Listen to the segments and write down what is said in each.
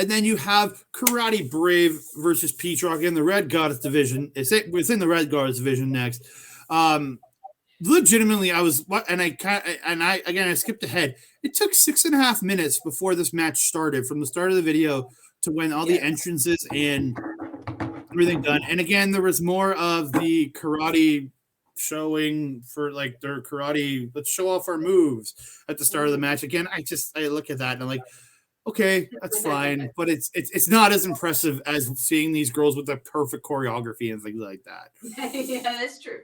And then you have Karate Brave versus Peatrock in the Red Goddess division. It's within the Red Goddess division next. Legitimately, I skipped ahead. It took 6.5 minutes before this match started, from the start of the video to when all the entrances and everything done. And again, there was more of the karate showing for like their karate. Let's show off our moves at the start of the match. Again, I look at that and I'm like, okay, that's fine, but it's not as impressive as seeing these girls with the perfect choreography and things like that. Yeah, that's true.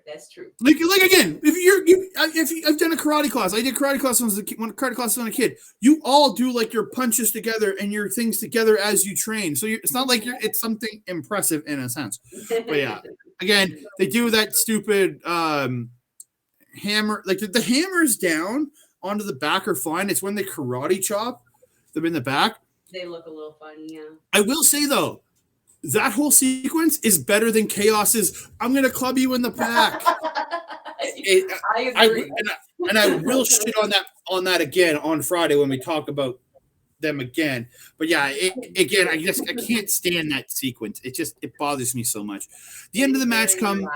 Like again, if I've done a karate class, I did karate class when I was a kid. You all do like your punches together and your things together as you train. So it's not like it's something impressive in a sense. But yeah, again, they do that stupid hammer, like the hammers down onto the back are fine. It's when they karate chop them in the back. They look a little funny, yeah. I will say though, that whole sequence is better than Chaos's "I'm gonna club you in the back." I agree. I will shit on that again on Friday when we talk about them again. But yeah, again, I can't stand that sequence. It bothers me so much. The end of the match come.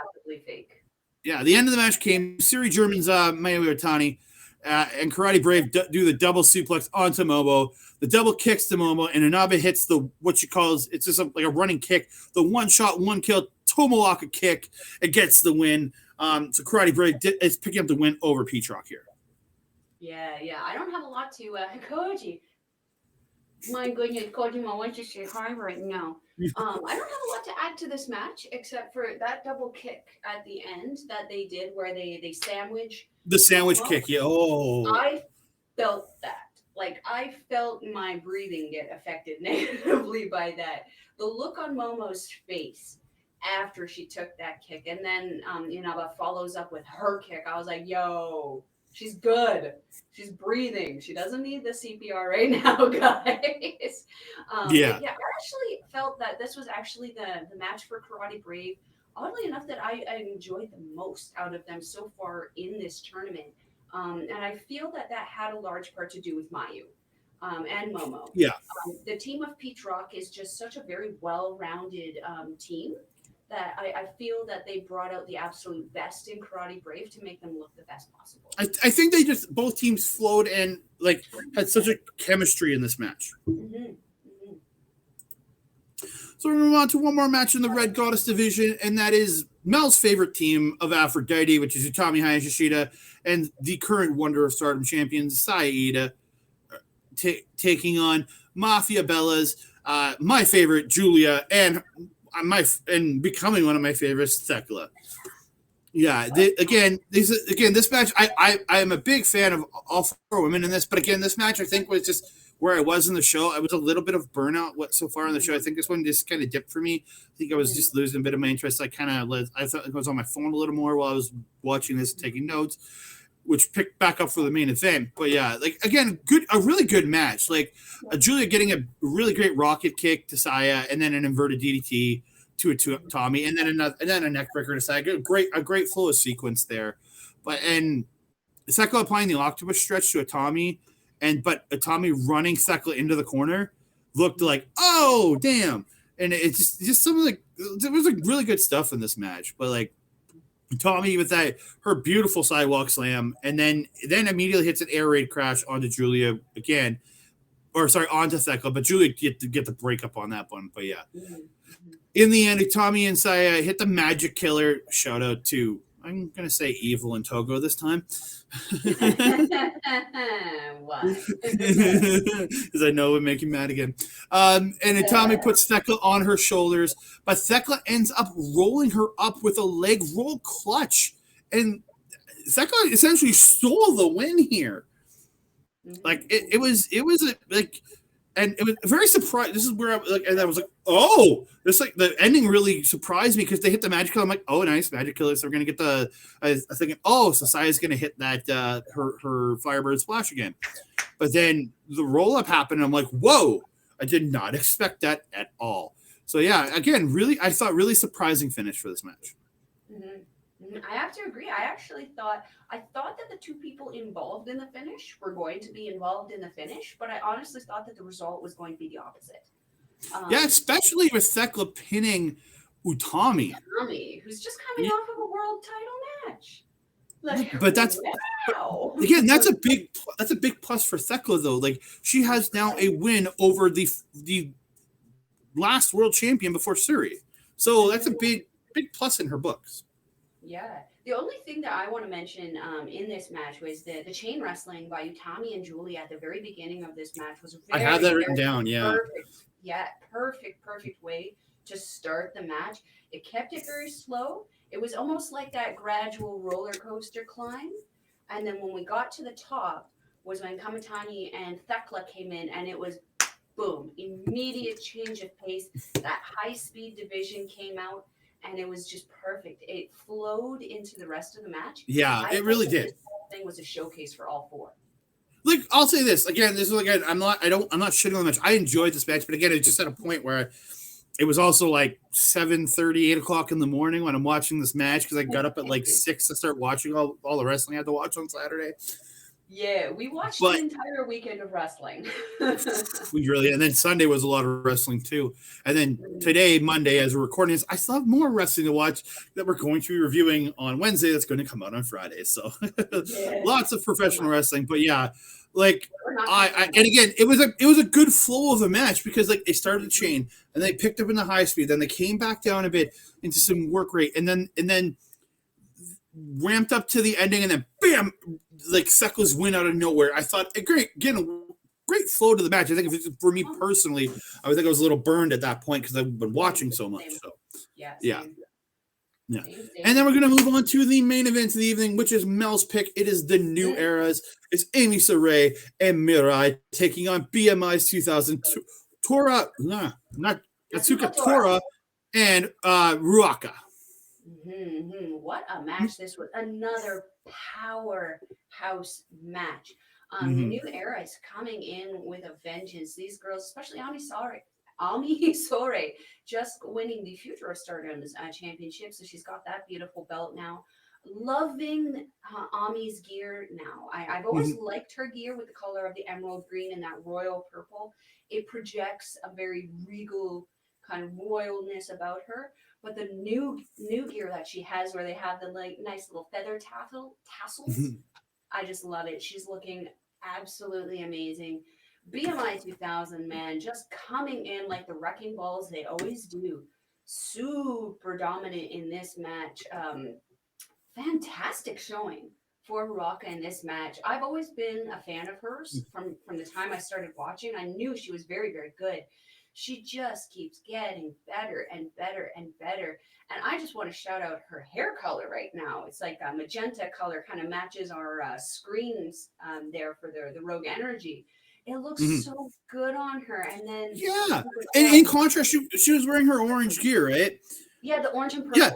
Fake. Yeah, the end of the match came. Syuri German's Mayu Iwatani and Karate Brave do the double suplex onto Momo. The double kicks to Momo, and Inaba hits it's just like a running kick. The one shot, one kill, Tomawaka kick. It gets the win. So Karate Brave is picking up the win over Peatrock here. Yeah. I don't have a lot to Koji. My goodness, Kojima wants to say hi right now. I don't have a lot to add to this match except for that double kick at the end that they did where they sandwich. The sandwich kick, yeah. Oh. I felt that. Like, I felt my breathing get affected negatively by that. The look on Momo's face after she took that kick, and then Inaba follows up with her kick. I was like, yo, she's good. She's breathing. She doesn't need the CPR right now, guys. Yeah. I actually felt that this was actually the match for Karate Brave. Oddly enough, that I enjoyed the most out of them so far in this tournament. And I feel that had a large part to do with Mayu and Momo. Yeah. The team of Peatrock is just such a very well-rounded team that I feel that they brought out the absolute best in Karate Brave to make them look the best possible. I think both teams flowed and like had such a chemistry in this match. Mm-hmm. So we're moving on to one more match in the Red Goddess division, and that is Mel's favorite team of Aphrodite, which is Utami Hayashishita, and the current Wonder of Stardom champions, Saya taking on Mafia Bellas, my favorite, Giulia, and becoming one of my favorites, Thekla. Yeah, this match, I am a big fan of all four women in this, but again, this match I think was just where I was in the show. I was a little bit of burnout so far in the show. I think this one just kind of dipped for me. I think I was just losing a bit of my interest. I thought I was on my phone a little more while I was watching this and taking notes, which picked back up for the main event. But yeah, like again, a really good match. Like Giulia getting a really great rocket kick to Saya, and then an inverted DDT to Tommy, and then a neck breaker to Saya. A great flow of sequence there. And Thekla applying the octopus stretch to Utami, but Utami running Thekla into the corner looked like, oh damn. And it's just some of there was like really good stuff in this match. But like Tommy with her beautiful sidewalk slam, and then immediately hits an air raid crash onto Giulia again. Or sorry, onto Thekla, but Giulia get the breakup on that one. But yeah. In the end, Utami and Saya hit the magic killer. Shout out to, I'm going to say Evil and Togo this time. Why? Because I know it would make you mad again. And Utami puts Thekla on her shoulders, but Thekla ends up rolling her up with a leg roll clutch. And Thekla essentially stole the win here. Like, it was and it was very surprised. This is where I was like, oh, this like the ending really surprised me because they hit the magic killer. I'm like, oh, nice magic killer. So we're gonna get I was thinking, oh, so Saya's gonna hit that her Firebird splash again. But then the roll up happened. And I'm like, whoa, I did not expect that at all. So yeah, again, I thought really surprising finish for this match. Mm-hmm. I have to agree. I thought that the two people involved in the finish were going to be involved in the finish, but I honestly thought that the result was going to be the opposite. Yeah, especially with Thekla pinning Utami. Utami, who's just coming off of a world title match. Like, but wow. Again, that's a big plus for Thekla though. Like she has now a win over the last world champion before Syuri. So that's a big plus in her books. Yeah. The only thing that I want to mention in this match was the chain wrestling by Utami and Giulia at the very beginning of this match was very, I have that written down. Yeah. Perfect. Yeah. Perfect way to start the match. It kept it very slow. It was almost like that gradual roller coaster climb. And then when we got to the top was when Kamitani and Thekla came in, and it was boom, immediate change of pace. That high speed division came out, and it was just perfect. It flowed into the rest of the match. Yeah, it really did. This whole thing was a showcase for all four. Like I'll say this again. This is again. I'm not shitting on the match. I enjoyed this match, but again, it's just at a point where it was also like 7:30, 8 o'clock in the morning when I'm watching this match because I got up at like 6 to start watching all the wrestling I had to watch on Saturday. Yeah, we watched the entire weekend of wrestling. We really, and then Sunday was a lot of wrestling too. And then today, Monday, as we're recording this, I still have more wrestling to watch that we're going to be reviewing on Wednesday. That's going to come out on Friday. So lots of professional wrestling. But yeah, like and again, it was a good flow of a match because like they started the chain and they picked up in the high speed, then they came back down a bit into some work rate, and then ramped up to the ending, and then bam, like Thekla's win out of nowhere. I thought a great flow to the match. I think if it's for me personally, I would think I was a little burned at that point because I've been watching so much. So yeah. And then we're gonna move on to the main event of the evening, which is Mel's pick. It is the new eras. It's Ami Sohrei and Mirai taking on BMI's 2000 Tora, not Natsuko Tora and Ruaka. What a match this was. Another powerhouse match. The new era is coming in with a vengeance. These girls, especially Ami Sohrei, just winning the Future of Stardom championship. So she's got that beautiful belt now. Loving Ami's gear now. I've always liked her gear with the color of the emerald green and that royal purple. It projects a very regal kind of royalness about her. But the new gear that she has, where they have the like nice little feather tassels, I just love it. She's looking absolutely amazing. BMI 2000, man, just coming in like the wrecking balls they always do. Super dominant in this match. Fantastic showing for Ruaka in this match. I've always been a fan of hers from the time I started watching. I knew she was very, very good. She just keeps getting better and better and better. And I just want to shout out her hair color right now. It's like a magenta color, kind of matches our screens there for the Rogue Energy. It looks so good on her. And then and in contrast, she was wearing her orange gear, right? Yeah, the orange and purple. Yeah.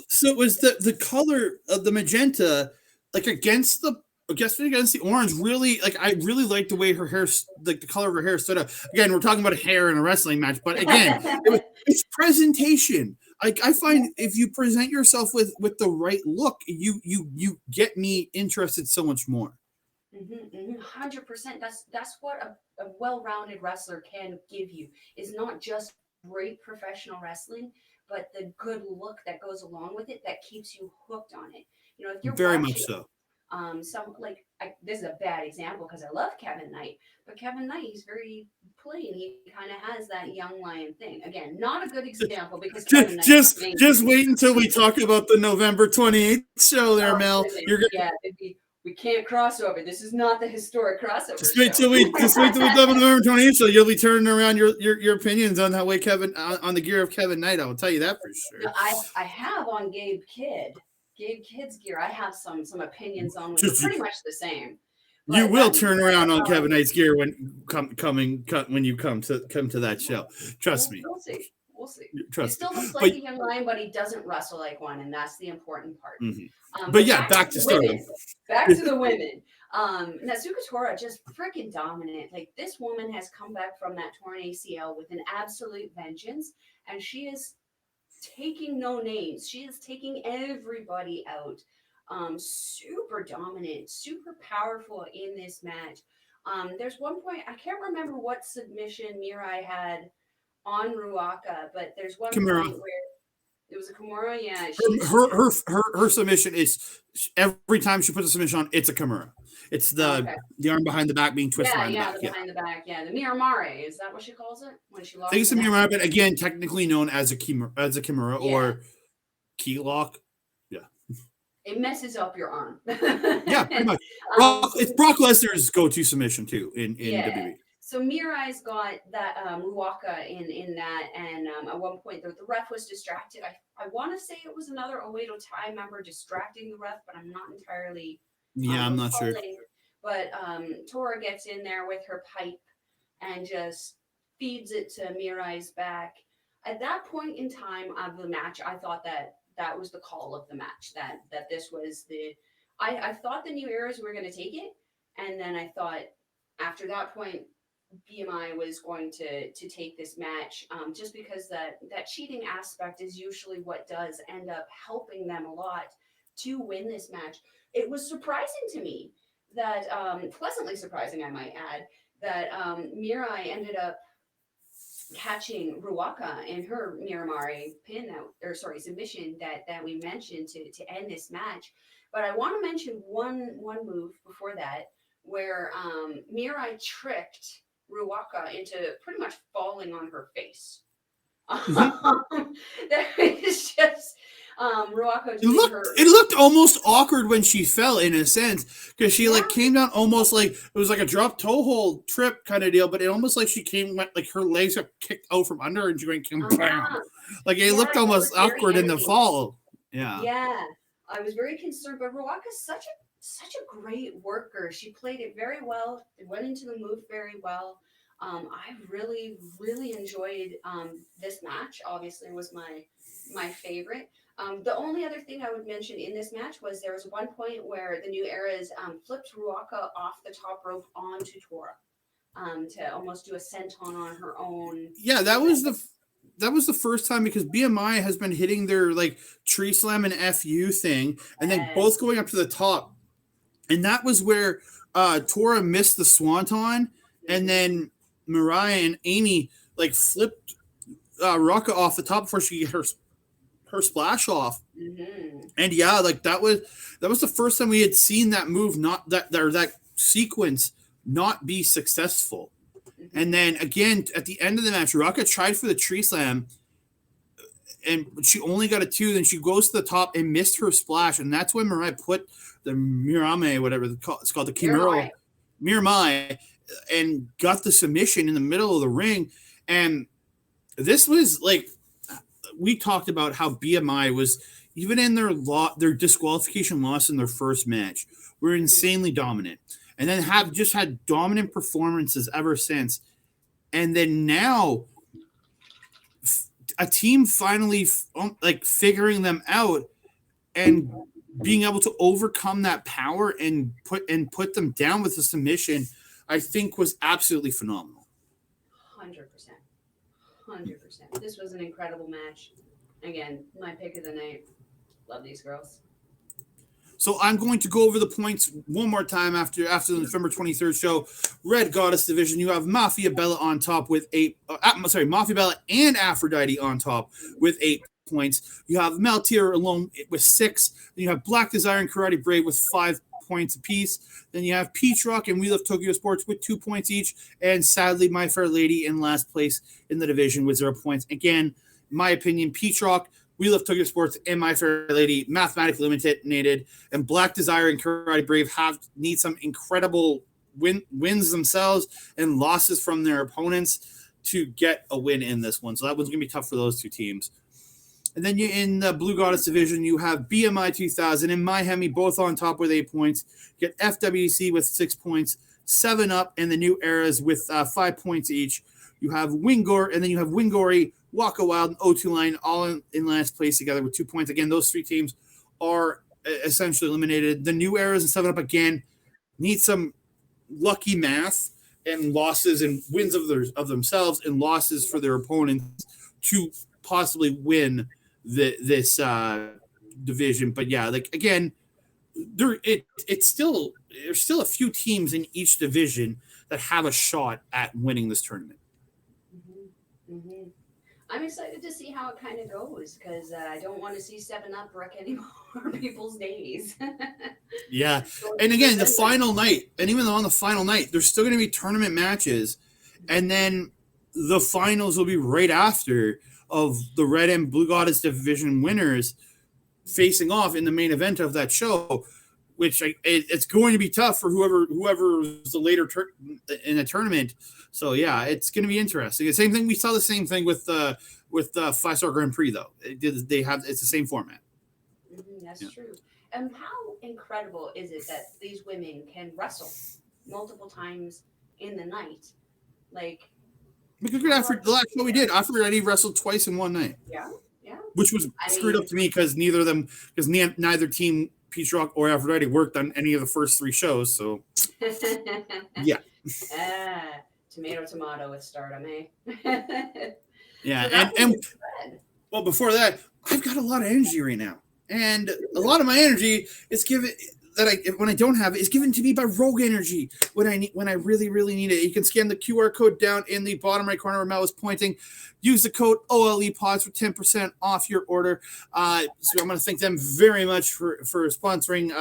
So it was the color of the magenta, like against the orange. Really, like I really like the way her hair, like the color of her hair stood up. Again, we're talking about hair in a wrestling match, but again, it's presentation. Like I find if you present yourself with the right look, you get me interested so much more. 100%. That's what a well-rounded wrestler can give you. Is not just great professional wrestling, but the good look that goes along with it that keeps you hooked on it. You know, if you're very watching, much so. This is a bad example because I love Kevin Knight, but Kevin Knight, he's very plain. He kind of has that young lion thing. Again, not a good example because just wait until we talk about the November 28th show there, Mel. We can't cross over. This is not the historic crossover. Just wait till we done November 28th, so you'll be turning around your opinions on that way on the gear of Kevin Knight. I will tell you that for sure. No, I have on Gabe Kidd's gear. I have some opinions on, which are pretty much the same. But you will turn around on Kevin Knight's gear when you come to that show. Trust me. We'll see. Trust he still looks like a young lion, but he doesn't wrestle like one, and that's the important part. But yeah, back to Stardom. Back to the women. Natsuko Tora just freaking dominant. Like this woman has come back from that torn ACL with an absolute vengeance, and she is taking no names. She is taking everybody out. Super dominant, super powerful in this match. There's one point I can't remember what submission Mirai had on Ruaka, but there's one Kimura. point where it was a Kimura. Yeah, Her submission is every time she puts a submission on, it's a Kimura. It's the arm behind the back being twisted behind the back. Behind the back. Yeah, the Miramare, is that what she calls it when she locks? I think it's a Miramare, but again, technically known as a Kimura or key lock. Yeah, it messes up your arm. Yeah, pretty much. It's Brock Lesnar's go-to submission too in WWE. So Mirai's got that Ruaka in that, and at one point the ref was distracted. I want to say it was another Oedo Tai member distracting the ref, but I'm not entirely. I'm not sure. But Tora gets in there with her pipe and just feeds it to Mirai's back. At that point in time of the match, I thought that was the call of the match. That this was the. I thought the New Eras were going to take it, and then I thought after that point, BMI was going to take this match, just because that cheating aspect is usually what does end up helping them a lot to win this match. It was surprising to me that, pleasantly surprising, I might add, that Mirai ended up catching Ruaka in her Miramare submission that we mentioned to end this match. But I want to mention one move before that where Mirai tricked Ruaka into pretty much falling on her face. That is just Ruaka. It looked almost awkward when she fell, in a sense, because she like came down almost like it was like a drop toe hold trip kind of deal, but it almost like she like her legs got kicked out from under and she went bam. Like it looked almost awkward in the fall. Yeah, I was very concerned, but Ruaka's such a great worker. She played it very well. It went into the move very well. I really, really enjoyed this match. Obviously, it was my favorite. The only other thing I would mention in this match was there was one point where the New Eras flipped Ruaka off the top rope onto Tora to almost do a senton on her own. Yeah, that was the first time, because BMI has been hitting their like tree slam and FU thing, and then both going up to the top. And that was where Tora missed the swanton, and then Mirai and Amy like flipped Ruaka off the top before she get her splash off. Mm-hmm. And yeah, like that was the first time we had seen that move, not that sequence not be successful. Mm-hmm. And then again at the end of the match, Ruaka tried for the tree slam, and she only got a 2. Then she goes to the top and missed her splash, and that's when Mirai put the Mirame, whatever it's called, the Kimura Miramai, and got the submission in the middle of the ring. And this was like, we talked about how BMI was, even in their disqualification loss in their first match, were insanely dominant, and then have just had dominant performances ever since. And then now a team finally like figuring them out and being able to overcome that power and put them down with a submission, I think was absolutely phenomenal. 100%. This was an incredible match. Again, my pick of the night. Love these girls. So I'm going to go over the points one more time after the November 23rd show. Red Goddess division, you have Mafia Bella on top with 8. Mafia Bella and Aphrodite on top with 8 points. You have Meltier alone with 6. Then you have Black Desire and Karate Brave with 5 points apiece. Then you have Peach Rock and We Love Tokyo Sports with 2 points each. And sadly, My Fair Lady in last place in the division with 0 points. Again, in my opinion, Peach Rock, We Love Tokyo Sports, and My Fair Lady mathematically eliminated, and Black Desire and Karate Brave need some incredible wins themselves and losses from their opponents to get a win in this one. So that one's going to be tough for those two teams. And then in the Blue Goddess division, you have BMI 2000 and My Hemi both on top with 8 points. You get FWC with 6 points, 7 Up, and the New Eras with 5 points each. You have Wingor, and then you have Wingori, Waka Wild, and O2 Line all in last place together with 2 points. Again, those 3 teams are essentially eliminated. The New Eras and 7 Up, again, need some lucky math and losses and wins of themselves and losses for their opponents to possibly win this division. But yeah, like again, there's still a few teams in each division that have a shot at winning this tournament. Mm-hmm. I'm excited to see how it kind of goes because I don't want to see 7-Up wreck any more people's days. Yeah. And again, the final night, and even on the final night, there's still going to be tournament matches. And then the finals will be right after of the Red and Blue Goddess division winners facing off in the main event of that show, which it's going to be tough for whoever is the later in the tournament. So yeah, it's going to be interesting. The same thing, we saw the same thing with the 5-star Grand Prix though. It's the same format. That's true. And how incredible is it that these women can wrestle multiple times in the night? Like, because after the last show we did, Aphrodite wrestled twice in one night. Yeah. Which was screwed up to me because neither team, Peach Rock or Aphrodite, worked on any of the first 3 shows. So yeah. Tomato with Stardom, eh? Yeah, so and well, before that, I've got a lot of energy right now, and a lot of my energy is given when I don't have it is given to me by Rogue Energy when I really need it. You can scan the QR code down in the bottom right corner where Mel was pointing. Use the code OLEPODS for 10% off your order. So I'm going to thank them very much for sponsoring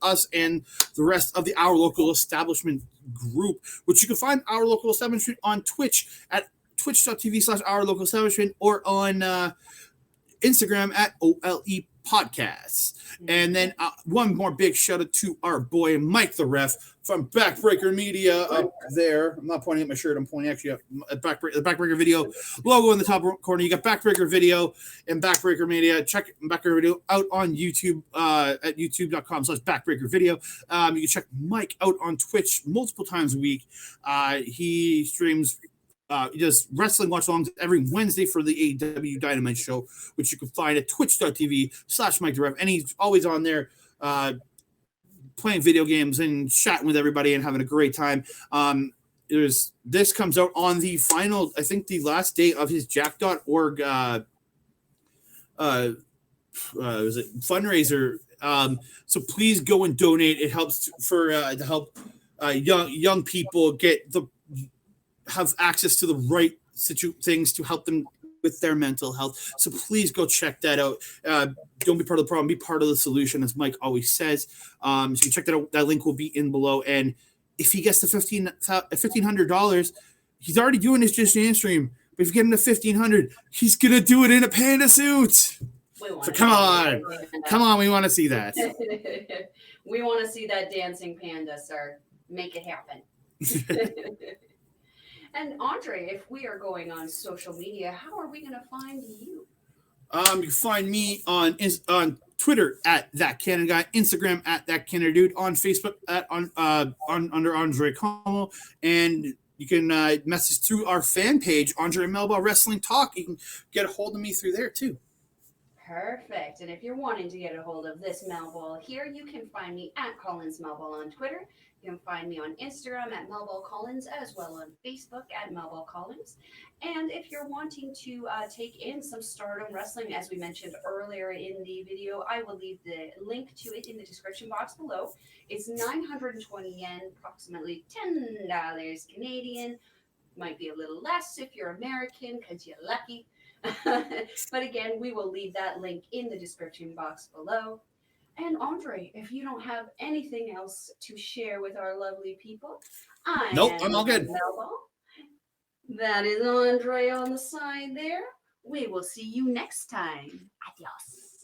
us and the rest of the Our Local Establishment group, which you can find Our Local Establishment on Twitch at twitch.tv/OurLocalEstablishment or on Instagram at OLE Podcasts. And then one more big shout out to our boy Mike the Ref from Backbreaker Media up there. I'm not pointing at my shirt, I'm pointing actually at the Backbreaker Video logo in the top corner. You got Backbreaker Video and Backbreaker Media. Check Backbreaker Video out on YouTube at youtube.com/Backbreaker Video. You can check Mike out on Twitch multiple times a week. He streams he does wrestling watch-alongs every Wednesday for the AEW Dynamite show, which you can find at twitch.tv/MikeTheRef. And he's always on there playing video games and chatting with everybody and having a great time. This comes out on the final, I think the last day of his Jack.org fundraiser. So please go and donate. It helps to help young people have access to the right things to help them with their mental health. So please go check that out. Don't be part of the problem, be part of the solution, as Mike always says. So you can check that out. That link will be in below. And if he gets the $1,500, he's already doing his Just Dance stream. But if you get him to $1,500, he's gonna do it in a panda suit. So come on, we want to see that. We want to see that dancing panda, sir. Make it happen. And Andre, if we are going on social media, how are we going to find you? You can find me on Twitter at That Cannon Guy, Instagram at That Cannon Dude, on Facebook under Andre Como, and you can message through our fan page, Andre and Melball Wrestling Talk. You can get a hold of me through there too. Perfect. And if you're wanting to get a hold of this Melball here, you can find me at Collins Melball on Twitter. You can find me on Instagram at Melball Collins, as well on Facebook at Melball Collins. And if you're wanting to take in some Stardom wrestling, as we mentioned earlier in the video, I will leave the link to it in the description box below. It's 920 yen, approximately $10 Canadian. Might be a little less if you're American, because you're lucky. But again, we will leave that link in the description box below. And Andre, if you don't have anything else to share with our lovely people, I'm all good. Melball. That is Andre on the side there. We will see you next time. Adios.